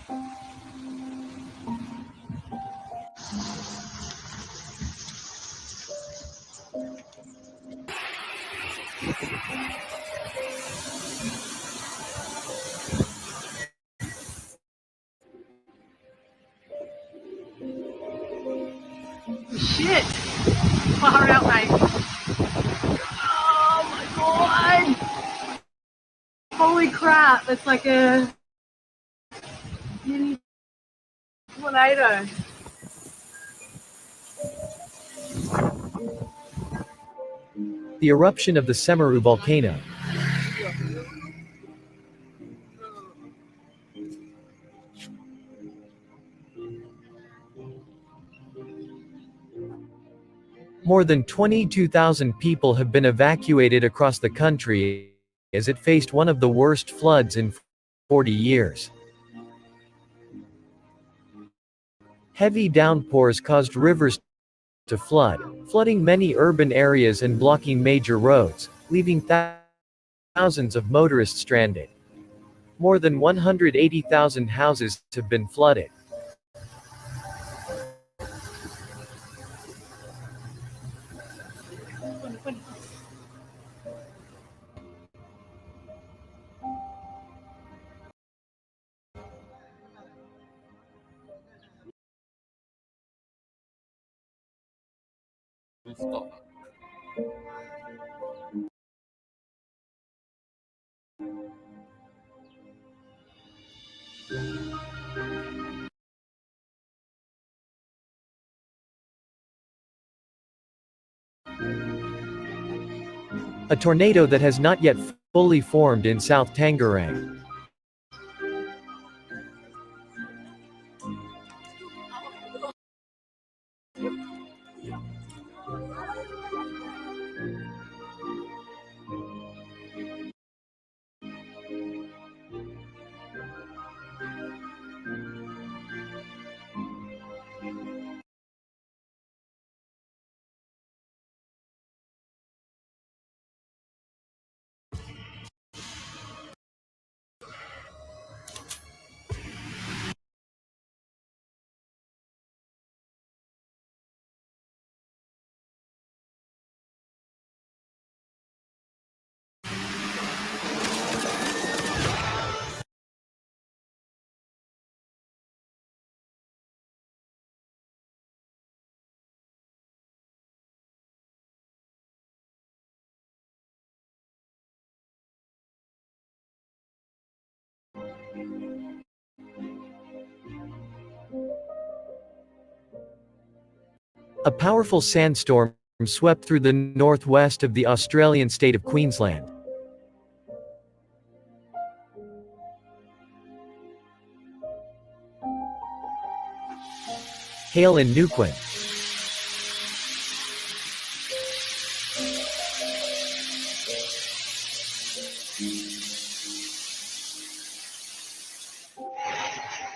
Shit! Far out, mate. Oh my god! Holy crap! It's like a mini tornado. The eruption of the Semeru volcano. More than 22,000 people have been evacuated across the country as it faced one of the worst floods in 40 years. Heavy downpours caused rivers to flood, flooding many urban areas and blocking major roads, leaving thousands of motorists stranded. More than 180,000 houses have been flooded. A tornado that has not yet fully formed in South Tangerang. A powerful sandstorm swept through the northwest of the Australian state of Queensland. Hail in Neuquén.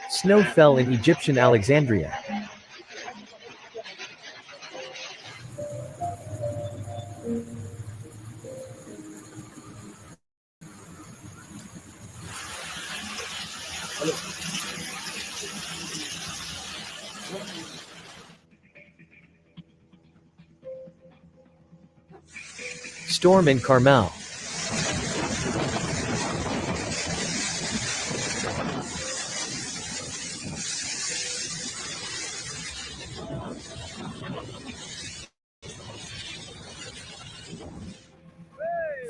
Snow fell in Egyptian Alexandria. Storm in Carmel.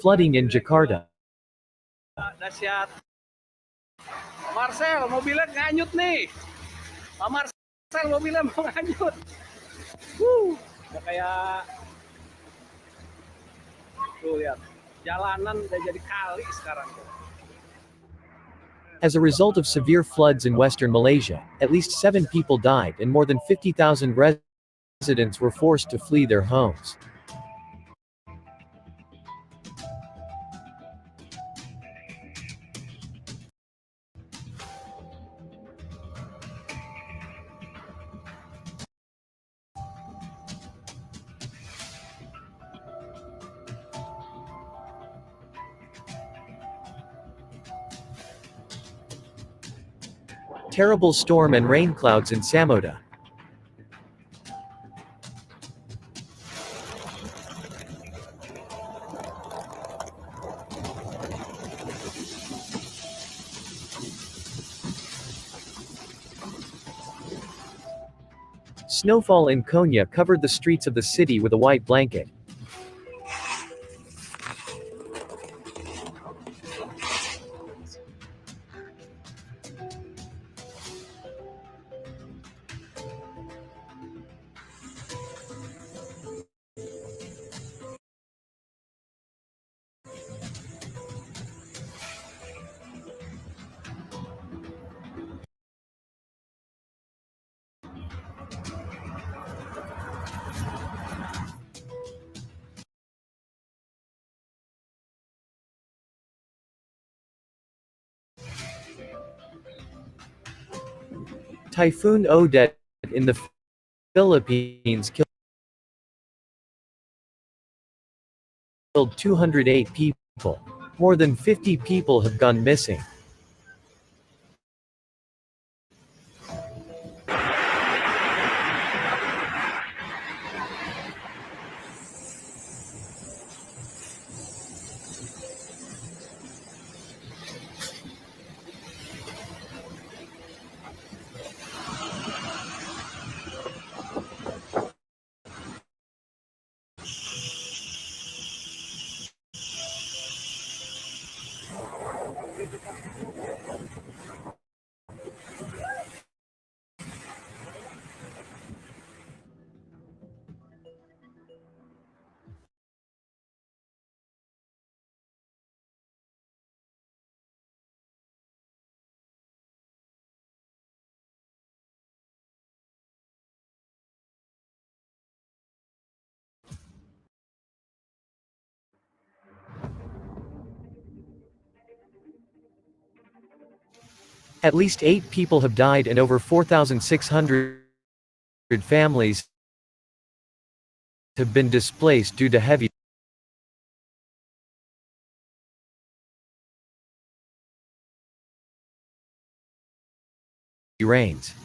Flooding in Jakarta. Dahsyat. Marcel, mobilnya nganyut nih. Pak Marcel, mobilnya mau nganyut. Udah kayak tuh lihat. Jalanan udah jadi kali sekarang. As a result of severe floods in western Malaysia, at least 7 people died and more than 50,000 residents were forced to flee their homes. Terrible storm and rain clouds in Samota. Snowfall in Konya covered the streets of the city with a white blanket. Typhoon Odette in the Philippines killed 208 people. More than 50 people have gone missing. At least 8 people have died and over 4,600 families have been displaced due to heavy rains.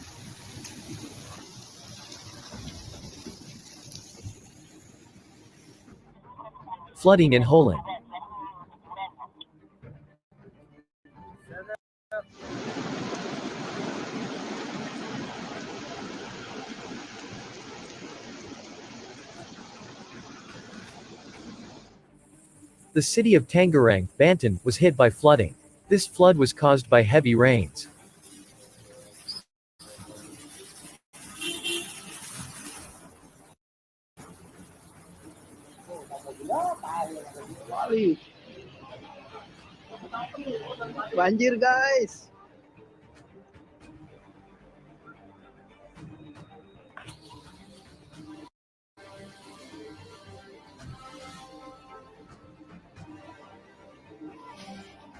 Flooding in Holland. The city of Tangerang, Banten, was hit by flooding. This flood was caused by heavy rains. Banjir guys.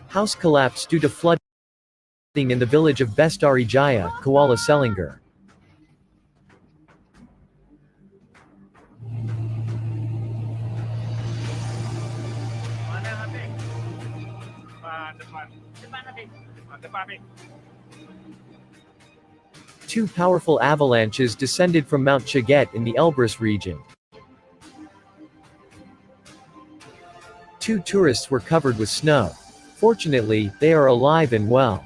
House collapsed due to flooding in the village of Bestari Jaya, Kuala Selangor. Two powerful avalanches descended from Mount Chaget in the Elbrus region. 2 tourists were covered with snow. Fortunately, they are alive and well.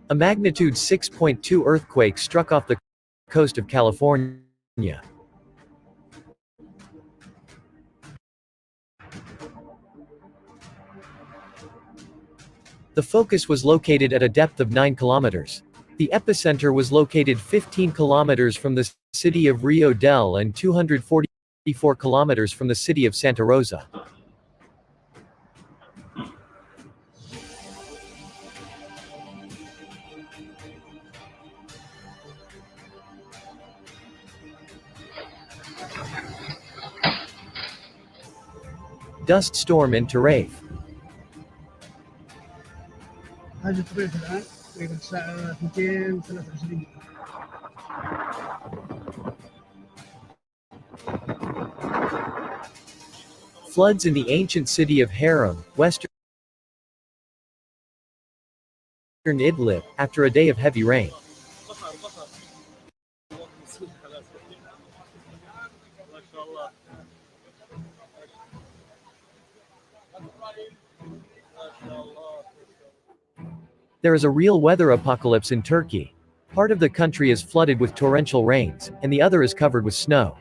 A magnitude 6.2 earthquake struck off the coast of California. The focus was located at a depth of 9 kilometers. The epicenter was located 15 kilometers from the city of Rio Del and 244 kilometers from the city of Santa Rosa. Dust storm in Tarraffe. mungkin salah satu sedikit. Floods in the ancient city of Haram, western Idlib, after a day of heavy rain. There is a real weather apocalypse in Turkey. Part of the country is flooded with torrential rains, and the other is covered with snow.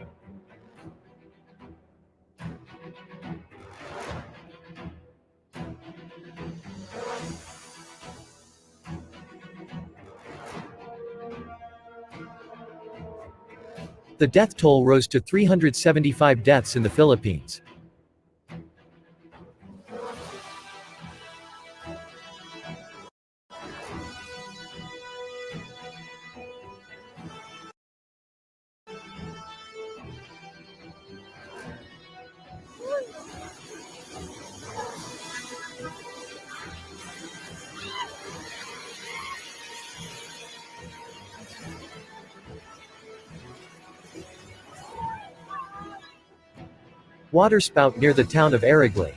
The death toll rose to 375 deaths in the Philippines. Waterspout near the town of Arigli.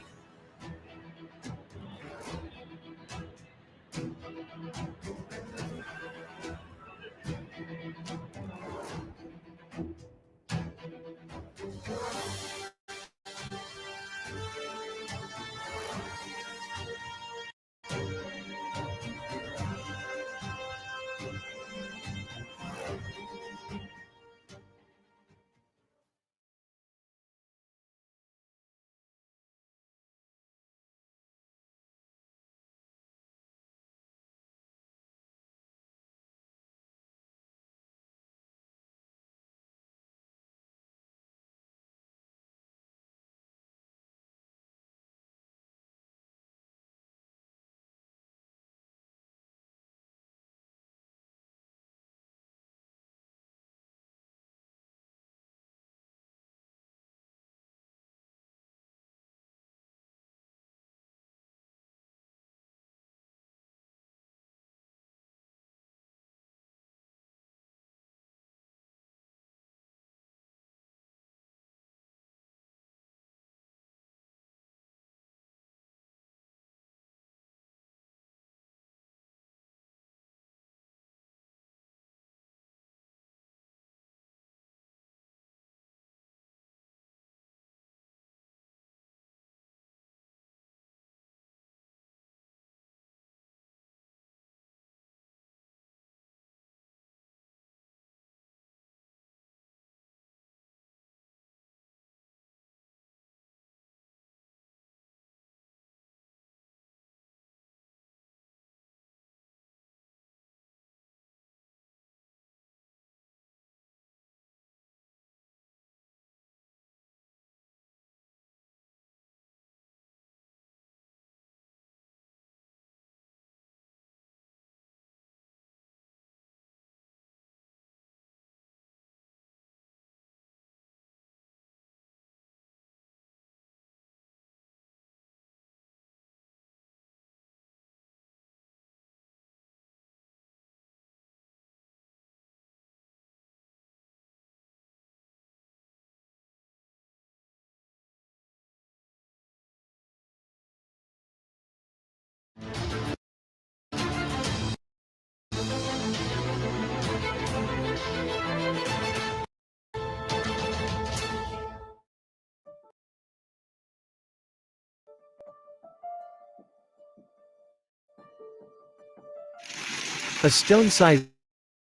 A stone-sized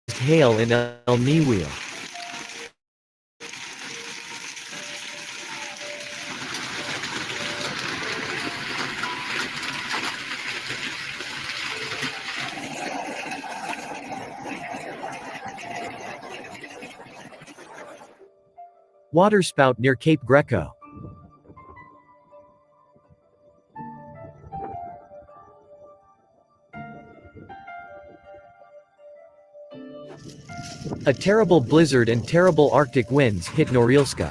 hail in El Niño. Waterspout near Cape Greco. A terrible blizzard and terrible Arctic winds hit Norilska.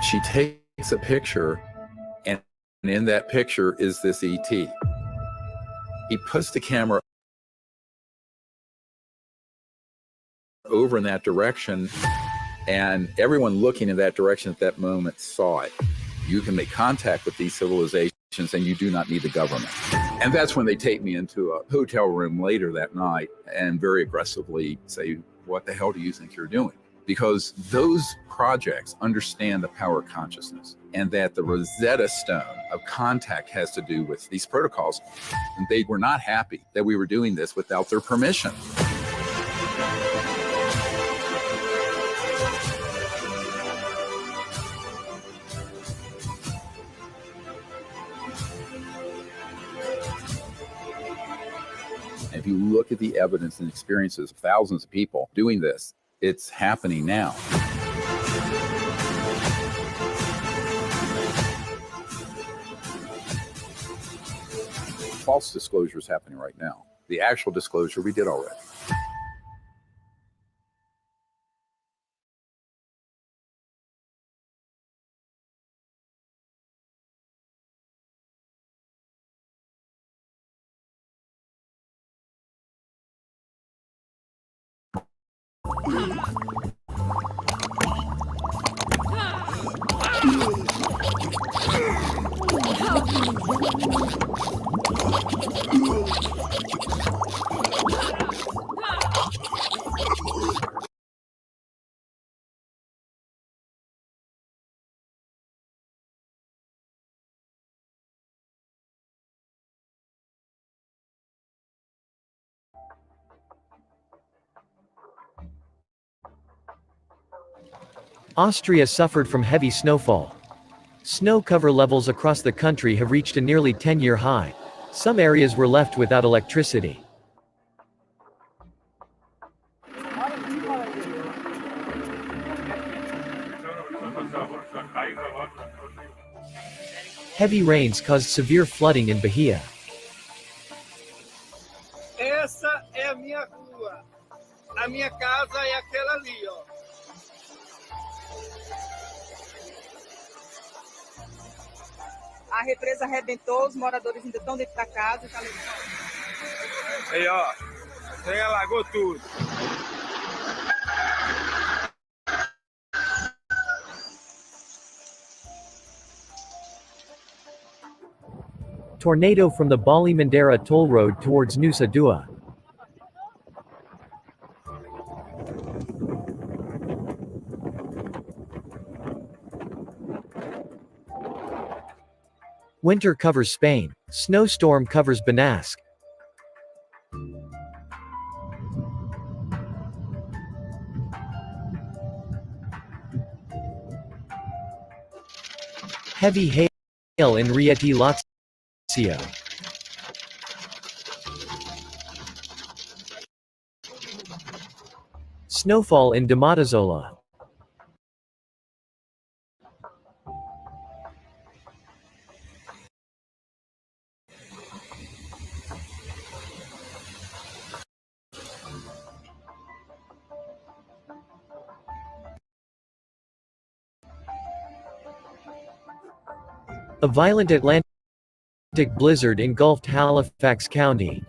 she takes a picture, and in that picture is this ET. He puts the camera over in that direction, and everyone looking in that direction at that moment saw it. You can make contact with these civilizations and you do not need the government. And that's when they take me into a hotel room later that night and very aggressively say, what the hell do you think you're doing? Because those projects understand the power of consciousness, and that the Rosetta Stone of contact has to do with these protocols. And they were not happy that we were doing this without their permission. If you look at the evidence and experiences of thousands of people doing this, it's happening now. False disclosure is happening right now. The actual disclosure we did already. Austria suffered from heavy snowfall. Snow cover levels across the country have reached a nearly 10-year high. Some areas were left without electricity. Heavy rains caused severe flooding in Bahia. Essa é a minha rua. A minha casa é aquela ali, ó. A represa arrebentou, os moradores ainda estão dentro da casa. Tá... Aí, ó. Tem alagou tudo. Tornado from the Bali Mandara toll road towards Nusa Dua. Winter covers Spain. Snowstorm covers Benasque. Heavy hail in Rieti, Lazio. Snowfall in Domodossola. A violent Atlantic blizzard engulfed Halifax County.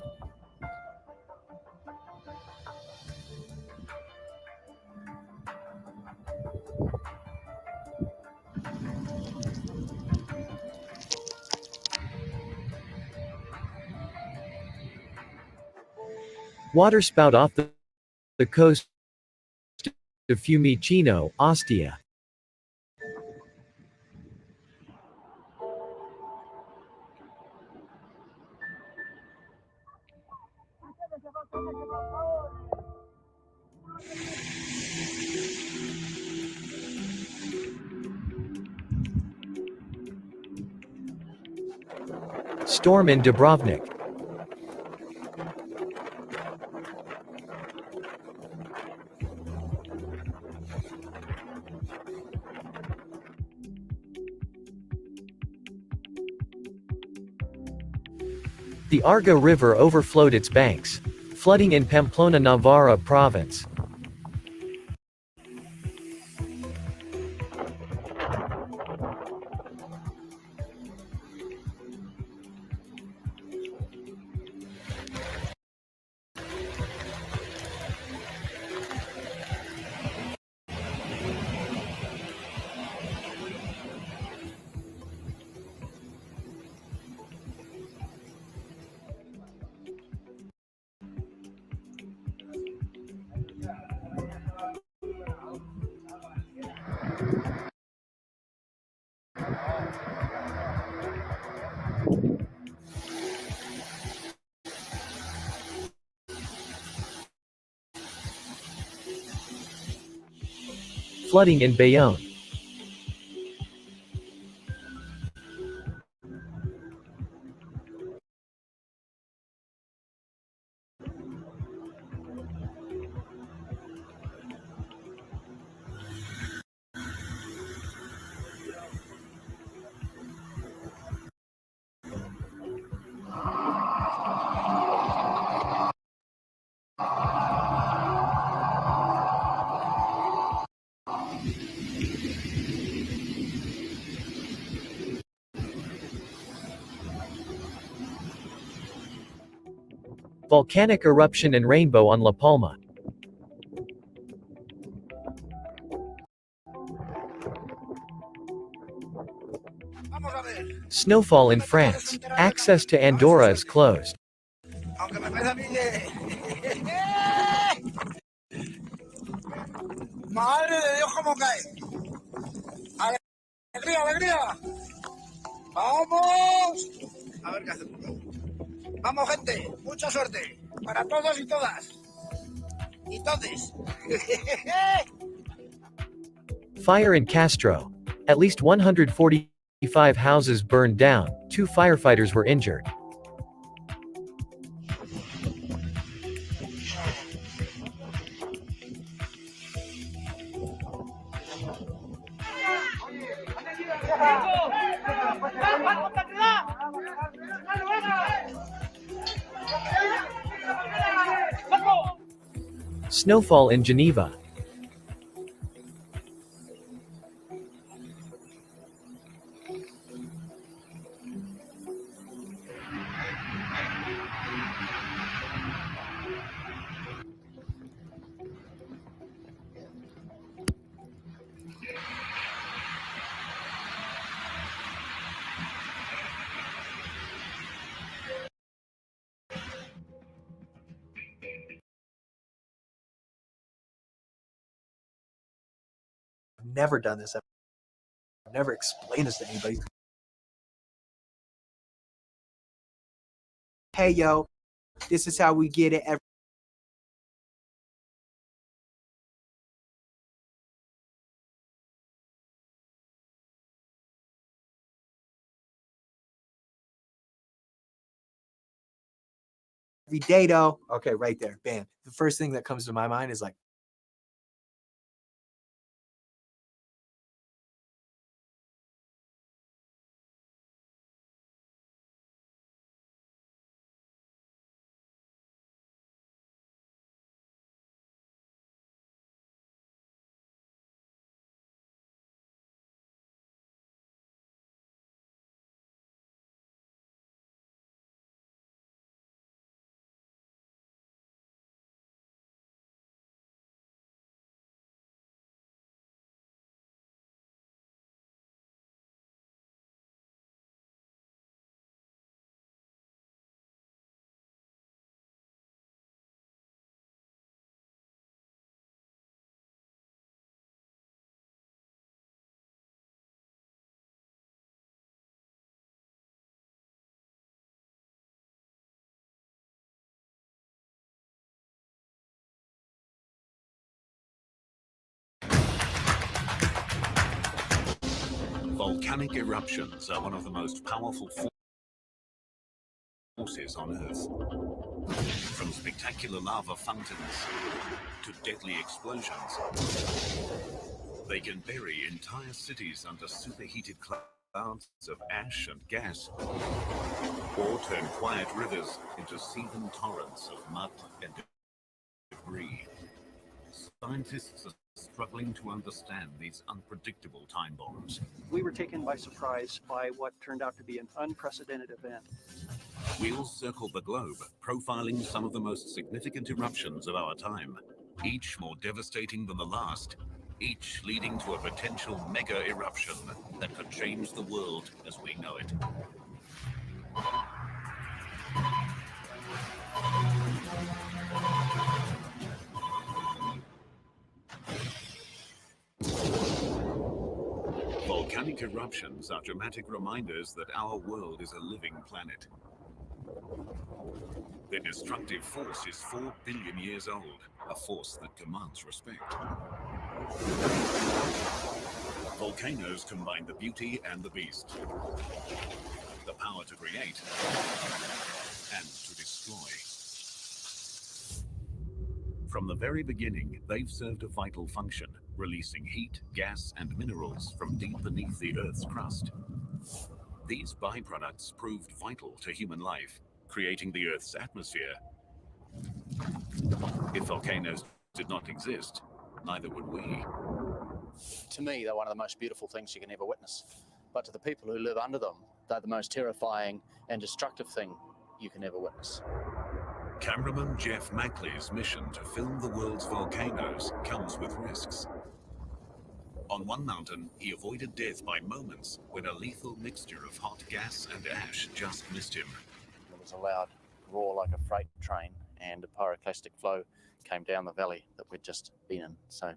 Waterspout off the coast of Fiumicino, Ostia. Storm in Dubrovnik. The Arga River overflowed its banks, flooding in Pamplona, Navarra province. flooding in Bayonne. Volcanic eruption and rainbow on La Palma. Snowfall in France. Access to Andorra is closed. Aunque me parece a mí que... ¡Madre de Dios, cómo cae! ¡Alegría, alegría! ¡Vamos! A ver qué hacemos. ¡Vamos, gente! ¡Mucha suerte! Para todos y todas. Y todes. Fire in Castro. At least 145 houses burned down, 2 firefighters were injured. Snowfall in Geneva. I've never done this. I've never explained this to anybody. Hey, yo, this is how we get it every day, though. Okay, right there. Bam. The first thing that comes to my mind is like, Volcanic eruptions are one of the most powerful forces on Earth. From spectacular lava fountains to deadly explosions, they can bury entire cities under superheated clouds of ash and gas, or turn quiet rivers into seething torrents of mud and debris. Scientists are struggling to understand these unpredictable time bombs. We were taken by surprise by what turned out to be an unprecedented event. We'll circle the globe, profiling some of the most significant eruptions of our time, each more devastating than the last, each leading to a potential mega eruption that could change the world as we know it. Volcanic eruptions are dramatic reminders that our world is a living planet. Their destructive force is 4 billion years old, a force that demands respect. Volcanoes combine the beauty and the beast, the power to create and to destroy. From the very beginning, they've served a vital function, releasing heat, gas, and minerals from deep beneath the Earth's crust. These byproducts proved vital to human life, creating the Earth's atmosphere. If volcanoes did not exist, neither would we. To me, they're one of the most beautiful things you can ever witness. But to the people who live under them, they're the most terrifying and destructive thing you can ever witness. Cameraman Jeff Mackley's mission to film the world's volcanoes comes with risks. On one mountain, he avoided death by moments when a lethal mixture of hot gas and ash just missed him. It was a loud roar like a freight train, and a pyroclastic flow came down the valley that we'd just been in. So,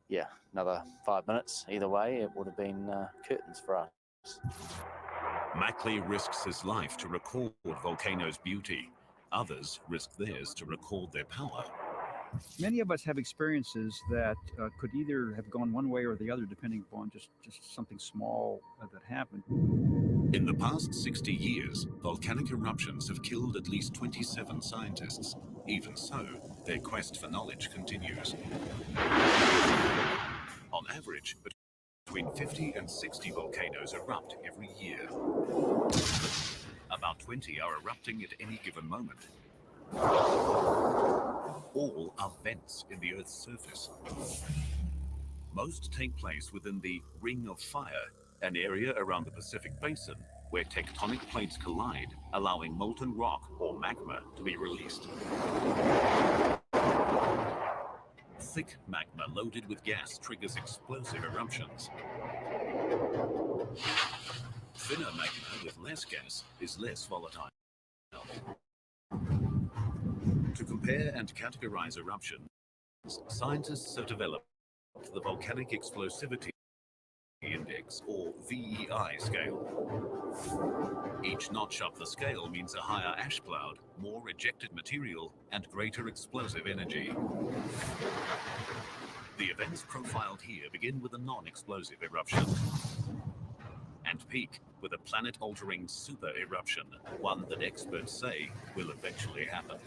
yeah, another 5 minutes. Either way, it would have been curtains for us. Mackley risks his life to record volcanoes' beauty. Others risk theirs to record their power. Many of us have experiences that could either have gone one way or the other, depending upon just something small that happened. In the past 60 years, volcanic eruptions have killed at least 27 scientists. Even so, their quest for knowledge continues. On average, between 50 and 60 volcanoes erupt every year. About 20 are erupting at any given moment. All are vents in the Earth's surface. Most take place within the Ring of Fire, an area around the Pacific Basin where tectonic plates collide, allowing molten rock or magma to be released. Thick magma loaded with gas triggers explosive eruptions. Thinner magma with less gas is less volatile. To compare and categorize eruptions, scientists have developed the Volcanic Explosivity Index, or VEI scale. Each notch up the scale means a higher ash cloud, more ejected material, and greater explosive energy. The events profiled here begin with a non-explosive eruption and peak with a planet-altering super eruption, one that experts say will eventually happen.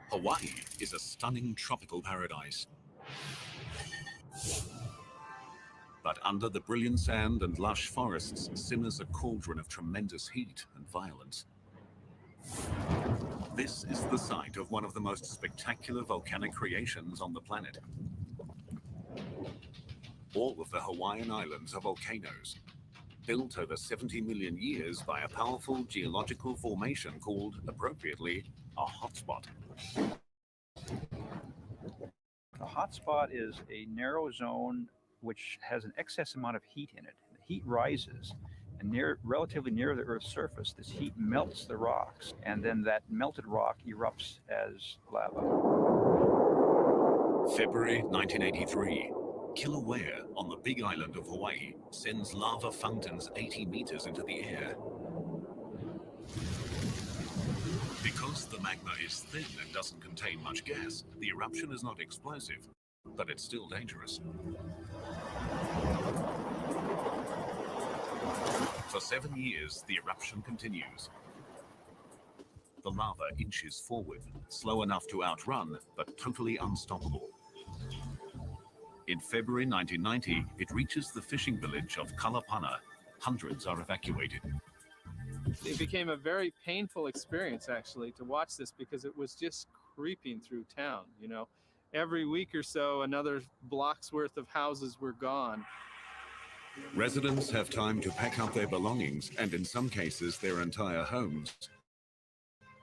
Hawaii is a stunning tropical paradise. But under the brilliant sand and lush forests simmers a cauldron of tremendous heat and violence. This is the site of one of the most spectacular volcanic creations on the planet. All of the Hawaiian Islands are volcanoes, built over 70 million years by a powerful geological formation called, appropriately, a hotspot. A hotspot is a narrow zone which has an excess amount of heat in it. The heat rises, and relatively near the Earth's surface, this heat melts the rocks, and then that melted rock erupts as lava. February 1983. Kilauea, on the Big Island of Hawaii, sends lava fountains 80 meters into the air. Because the magma is thin and doesn't contain much gas, the eruption is not explosive, but it's still dangerous. For 7 years, the eruption continues. The lava inches forward, slow enough to outrun, but totally unstoppable. In February 1990, it reaches the fishing village of Kalapana. Hundreds are evacuated. It became a very painful experience, actually, to watch this because it was just creeping through town, you know. Every week or so, another block's worth of houses were gone. Residents have time to pack up their belongings and, in some cases, their entire homes.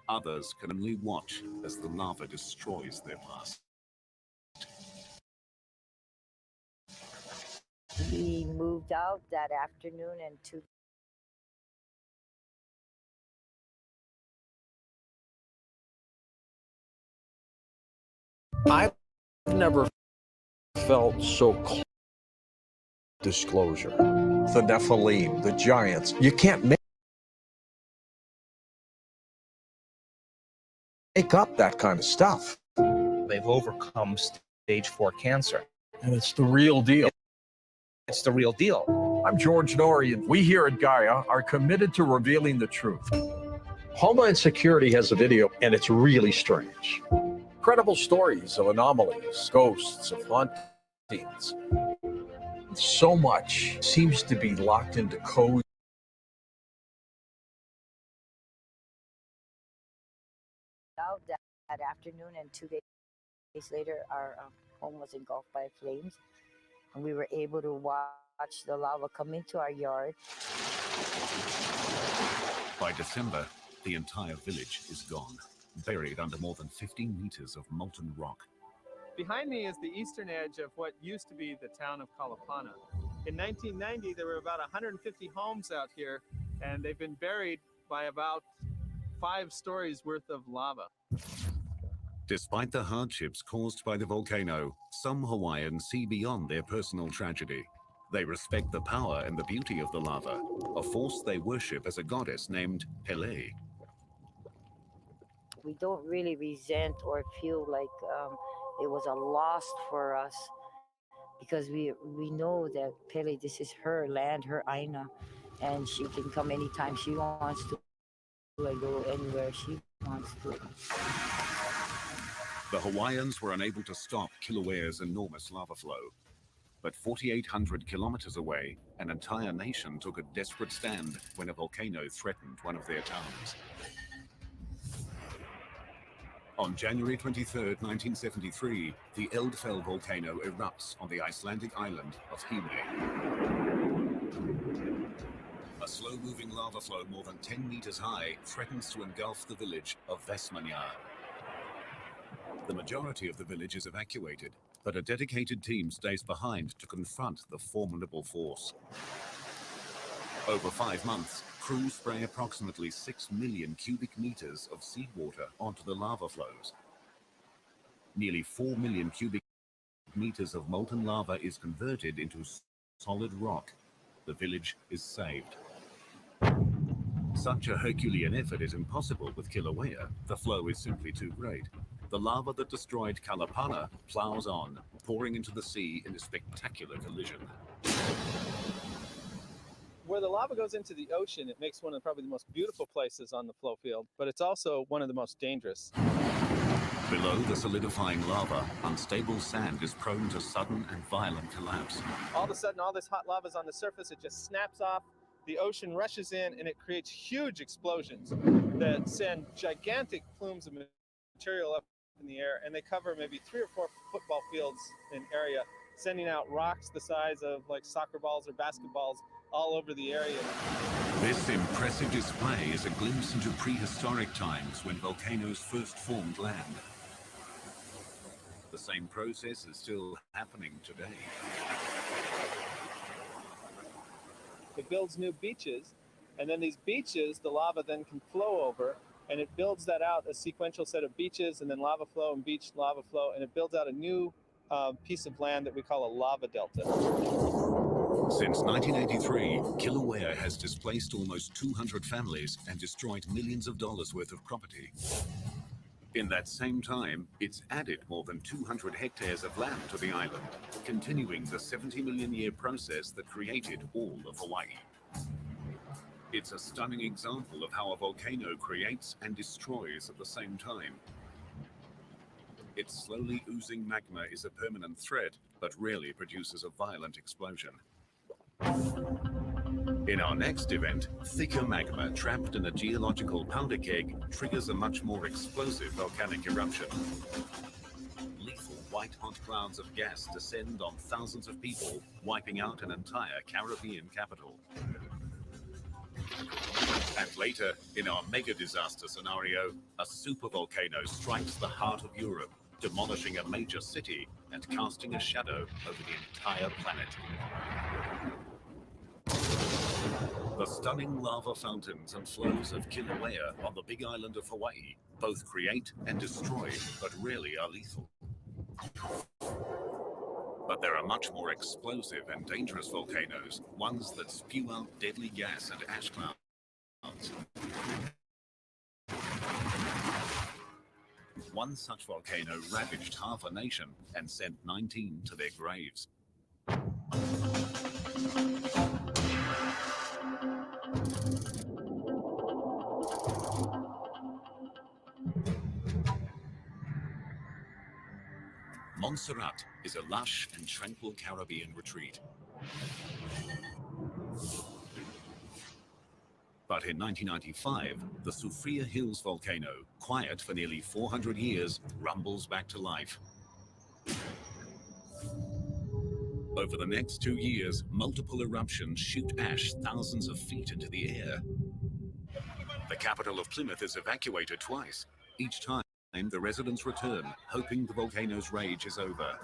Others can only watch as the lava destroys their past. We moved out that afternoon and I've never felt so disclosure. The Nephilim, the giants. You can't make up that kind of stuff. They've overcome stage 4 cancer. And it's the real deal. It's the real deal. I'm George Norrie, and we here at Gaia are committed to revealing the truth. Homeland Security has a video, and it's really strange. Credible stories of anomalies, ghosts, of hauntings. So much seems to be locked into code. Out that afternoon, and 2 days later, our home was engulfed by flames, and we were able to watch the lava come into our yard. By December, the entire village is gone, buried under more than 15 meters of molten rock. Behind me is the eastern edge of what used to be the town of Kalapana. In 1990, there were about 150 homes out here, and they've been buried by about 5 stories worth of lava. Despite the hardships caused by the volcano, some Hawaiians see beyond their personal tragedy. They respect the power and the beauty of the lava, a force they worship as a goddess named Pele. We don't really resent or feel like it was a loss for us, because we know that Pele, this is her land, her Aina, and she can come anytime she wants to and go anywhere she wants to. The Hawaiians were unable to stop Kilauea's enormous lava flow. But 4,800 kilometers away, an entire nation took a desperate stand when a volcano threatened one of their towns. On January 23, 1973, the Eldfell volcano erupts on the Icelandic island of Hime. A slow-moving lava flow more than 10 meters high threatens to engulf the village of Vestmannaeyjar. The majority of the village is evacuated, but a dedicated team stays behind to confront the formidable force. Over 5 months, crews spray approximately 6 million cubic meters of seawater onto the lava flows. Nearly 4 million cubic meters of molten lava is converted into solid rock. The village is saved. Such a Herculean effort is impossible with Kilauea. The flow is simply too great. The lava that destroyed Kalapana plows on, pouring into the sea in a spectacular collision. Where the lava goes into the ocean, it makes one of probably the most beautiful places on the flow field, but it's also one of the most dangerous. Below the solidifying lava, unstable sand is prone to sudden and violent collapse. All of a sudden, all this hot lava is on the surface, it just snaps off, the ocean rushes in, and it creates huge explosions that send gigantic plumes of material up in the air, and they cover maybe 3 or 4 football fields in area, sending out rocks the size of like soccer balls or basketballs all over the area. This impressive display is a glimpse into prehistoric times when volcanoes first formed land. The same process is still happening today. It builds new beaches, and then these beaches, the lava then can flow over, and it builds that out, a sequential set of beaches, and then lava flow and beach, lava flow, and it builds out a new piece of land that we call a lava delta. Since 1983, Kilauea has displaced almost 200 families and destroyed millions of dollars worth of property. In that same time, it's added more than 200 hectares of land to the island, continuing the 70 million year process that created all of Hawaii. It's a stunning example of how a volcano creates and destroys at the same time. Its slowly oozing magma is a permanent threat, but rarely produces a violent explosion. In our next event, thicker magma trapped in a geological powder keg triggers a much more explosive volcanic eruption. Lethal white-hot clouds of gas descend on thousands of people, wiping out an entire Caribbean capital. And later, in our mega disaster scenario, a supervolcano strikes the heart of Europe, demolishing a major city and casting a shadow over the entire planet. The stunning lava fountains and flows of Kilauea on the big island of Hawaii both create and destroy, but rarely are lethal. But there are much more explosive and dangerous volcanoes, ones that spew out deadly gas and ash clouds. One such volcano ravaged half a nation and sent 19 to their graves. Montserrat is a lush and tranquil Caribbean retreat. But in 1995, the Soufriere Hills volcano, quiet for nearly 400 years, rumbles back to life. Over the next 2 years, multiple eruptions shoot ash thousands of feet into the air. The capital of Plymouth is evacuated twice. Each time, the residents return, hoping the volcano's rage is over.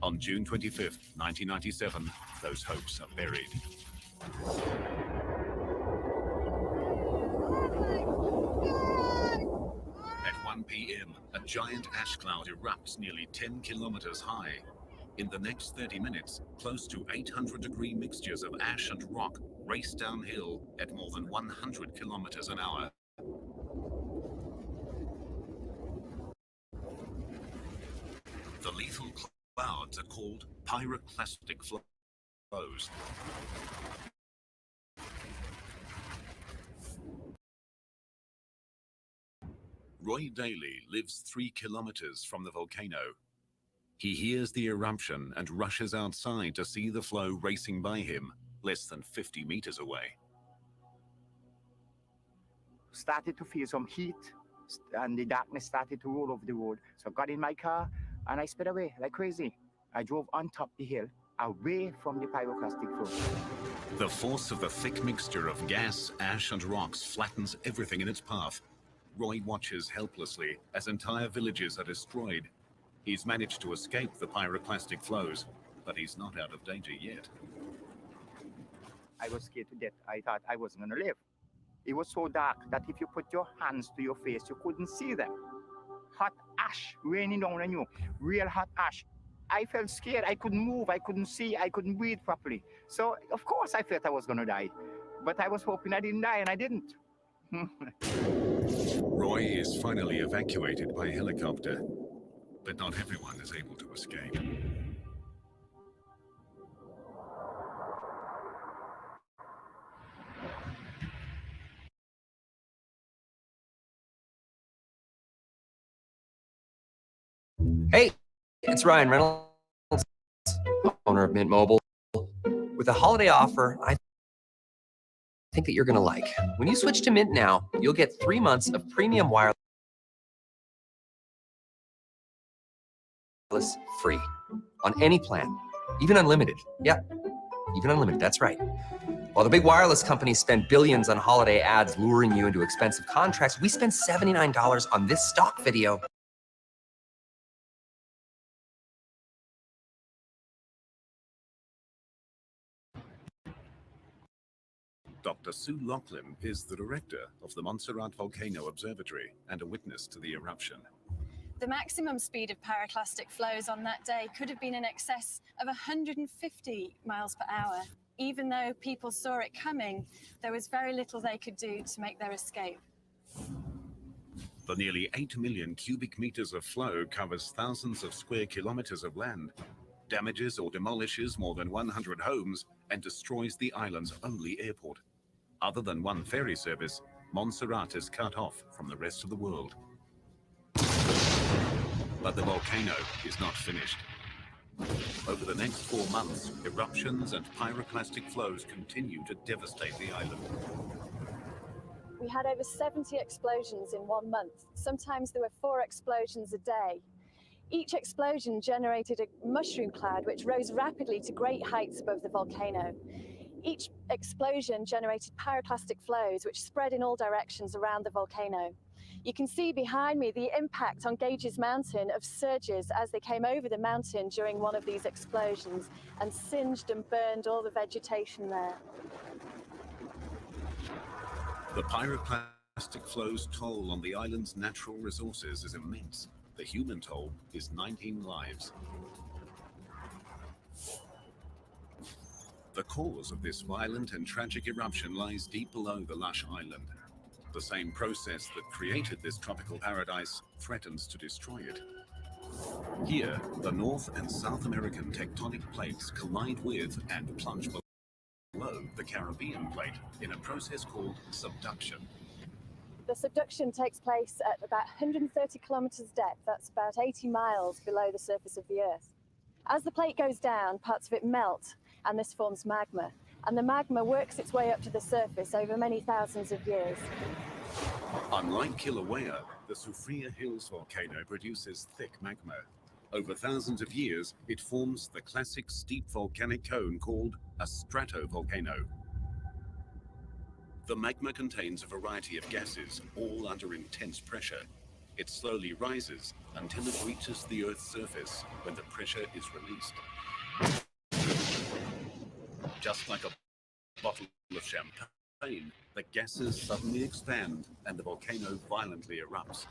On June 25th, 1997, those hopes are buried. At 1 p.m., a giant ash cloud erupts nearly 10 kilometers high. In the next 30 minutes, close to 800-degree mixtures of ash and rock race downhill at more than 100 kilometers an hour. The lethal clouds are called pyroclastic flows. Roy Daly lives 3 kilometers from the volcano. He hears the eruption and rushes outside to see the flow racing by him, less than 50 meters away. Started to feel some heat, and the darkness started to roll over the road. So I got in my car and I sped away like crazy. I drove on top the hill, away from the pyroclastic flow. The force of the thick mixture of gas, ash, and rocks flattens everything in its path. Roy watches helplessly as entire villages are destroyed. He's managed to escape the pyroclastic flows, but he's not out of danger yet. I was scared to death. I thought I wasn't going to live. It was so dark that if you put your hands to your face, you couldn't see them. Hot ash raining down on you, real hot ash. I felt scared. I couldn't move. I couldn't see. I couldn't breathe properly. So, of course, I felt I was going to die. But I was hoping I didn't die, and I didn't. Roy is finally evacuated by helicopter, but not everyone is able to escape. Hey, it's Ryan Reynolds, owner of Mint Mobile. With a holiday offer, I think that you're going to like. When you switch to Mint now, you'll get 3 months of premium wireless free on any plan, even unlimited. Yep, even unlimited, that's right. While the big wireless companies spend billions on holiday ads luring you into expensive contracts, we spend $79 on this stock video. Dr. Sue Laughlin is the director of the Montserrat Volcano Observatory and a witness to the eruption. The maximum speed of pyroclastic flows on that day could have been in excess of 150 miles per hour. Even though people saw it coming, there was very little they could do to make their escape. The nearly 8 million cubic meters of flow covers thousands of square kilometers of land, damages or demolishes more than 100 homes, and destroys the island's only airport. Other than one ferry service, Montserrat is cut off from the rest of the world. But the volcano is not finished. Over the next 4 months, eruptions and pyroclastic flows continue to devastate the island. We had over 70 explosions in 1 month. Sometimes there were 4 explosions a day. Each explosion generated a mushroom cloud which rose rapidly to great heights above the volcano. Each explosion generated pyroclastic flows which spread in all directions around the volcano. You can see behind me the impact on Gage's Mountain of surges as they came over the mountain during one of these explosions and singed and burned all the vegetation there. The pyroclastic flow's toll on the island's natural resources is immense. The human toll is 19 lives. The cause of this violent and tragic eruption lies deep below the lush island. The same process that created this tropical paradise threatens to destroy it. Here, the North and South American tectonic plates collide with and plunge below the Caribbean plate in a process called subduction. The subduction takes place at about 130 kilometers depth. That's about 80 miles below the surface of the Earth. As the plate goes down, parts of it melt, and this forms magma. And the magma works its way up to the surface over many thousands of years. Unlike Kilauea, the Soufriere Hills volcano produces thick magma. Over thousands of years, it forms the classic steep volcanic cone called a stratovolcano. The magma contains a variety of gases, all under intense pressure. It slowly rises until it reaches the Earth's surface when the pressure is released. Just like a bottle of champagne, the gases suddenly expand and the volcano violently erupts.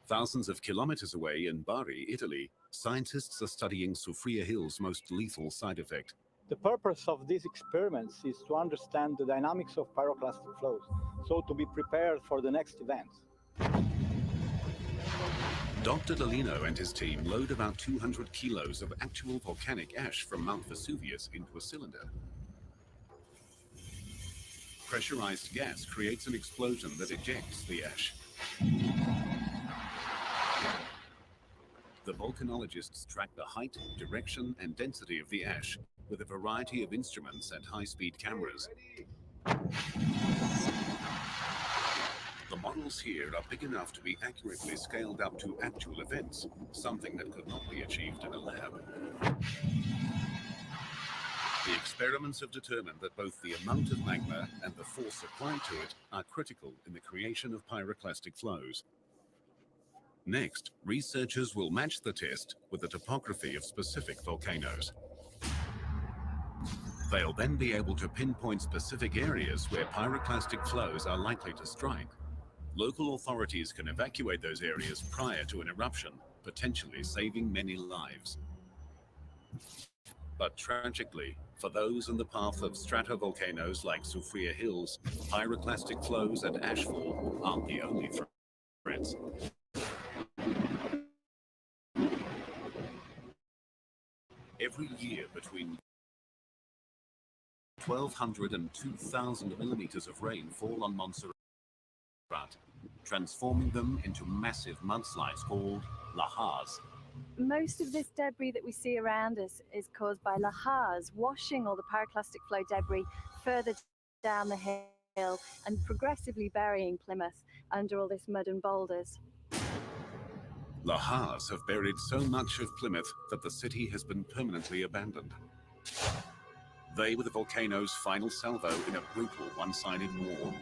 Thousands of kilometers away in Bari, Italy, scientists are studying Soufriere Hill's most lethal side effect. The purpose of these experiments is to understand the dynamics of pyroclastic flows, so to be prepared for the next events. Dr. Dolino and his team load about 200 kilos of actual volcanic ash from Mount Vesuvius into a cylinder. Pressurized gas creates an explosion that ejects the ash. The volcanologists track the height, direction, and density of the ash with a variety of instruments and high-speed cameras. The models here are big enough to be accurately scaled up to actual events, something that could not be achieved in a lab. The experiments have determined that both the amount of magma and the force applied to it are critical in the creation of pyroclastic flows. Next, researchers will match the test with the topography of specific volcanoes. They'll then be able to pinpoint specific areas where pyroclastic flows are likely to strike. Local authorities can evacuate those areas prior to an eruption, potentially saving many lives. But tragically, for those in the path of stratovolcanoes like Soufriere Hills, pyroclastic flows and ashfall aren't the only threats. Every year between 1,200 and 2,000 millimeters of rain fall on Montserrat, transforming them into massive mudslides called lahars. Most of this debris that we see around us is caused by lahars, washing all the pyroclastic flow debris further down the hill and progressively burying Plymouth under all this mud and boulders. Lahars have buried so much of Plymouth that the city has been permanently abandoned. They were the volcano's final salvo in a brutal one-sided war.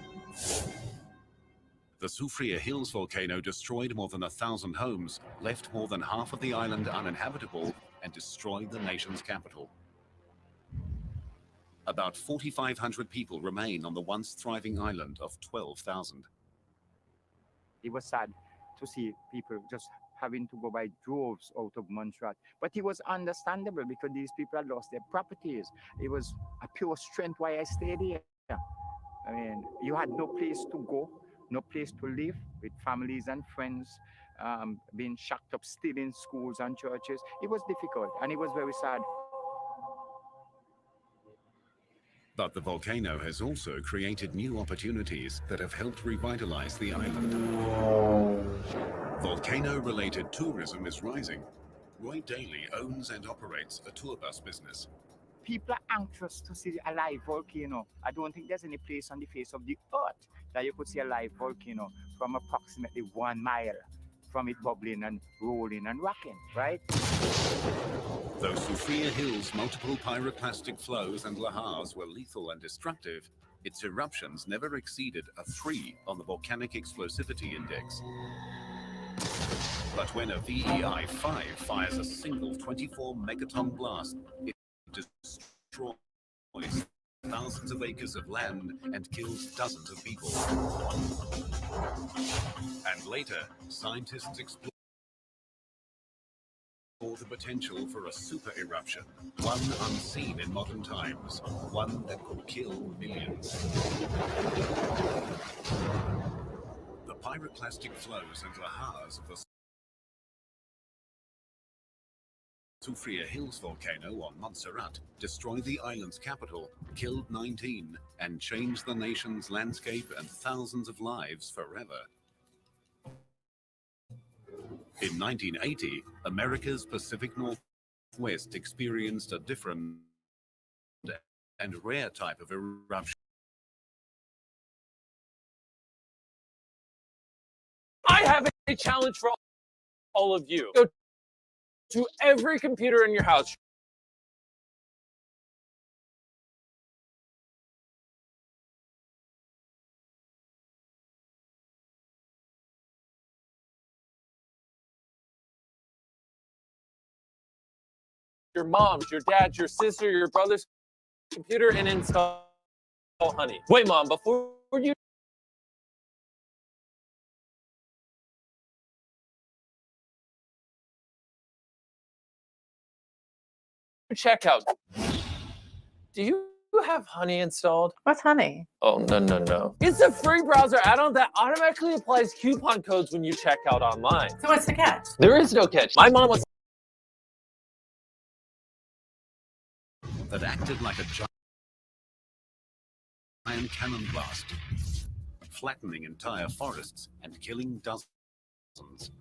The Soufriere Hills volcano destroyed more than 1,000 homes, left more than half of the island uninhabitable, and destroyed the nation's capital. About 4,500 people remain on the once thriving island of 12,000. It was sad to see people just having to go by droves out of Montserrat. But it was understandable because these people had lost their properties. It was a pure strength why I stayed here. I mean, you had no place to go, no place to live with families and friends, being shacked up still in schools and churches. It was difficult and it was very sad. But the volcano has also created new opportunities that have helped revitalize the island. Volcano-related tourism is rising. Roy Daly owns and operates a tour bus business. People are anxious to see a live volcano. I don't think there's any place on the face of the earth that you could see a live volcano from approximately 1 mile from it bubbling and rolling and rocking, right? Though Soufriere Hills' multiple pyroclastic flows and lahars were lethal and destructive, its eruptions never exceeded a 3 on the Volcanic Explosivity Index. But when a VEI-5 fires a single 24 megaton blast, it destroys thousands of acres of land and killed dozens of people. And later, scientists explored the potential for a super eruption, one unseen in modern times, one that could kill millions. The pyroclastic flows and lahars of the Soufriere Hills volcano on Montserrat destroyed the island's capital, killed 19, and changed the nation's landscape and thousands of lives forever. In 1980, America's Pacific Northwest experienced a different and rare type of eruption. I have a challenge for all of you. Go to every computer in your house. Your mom's, your dad's, your sister, your brother's computer and install Honey. Wait, Mom, before you checkout, do you have Honey installed? What's Honey? Oh, no. It's a free browser add-on that automatically applies coupon codes when you check out online. So what's the catch? There is no catch. My mom was that acted like a giant cannon blast, flattening entire forests and killing dozens.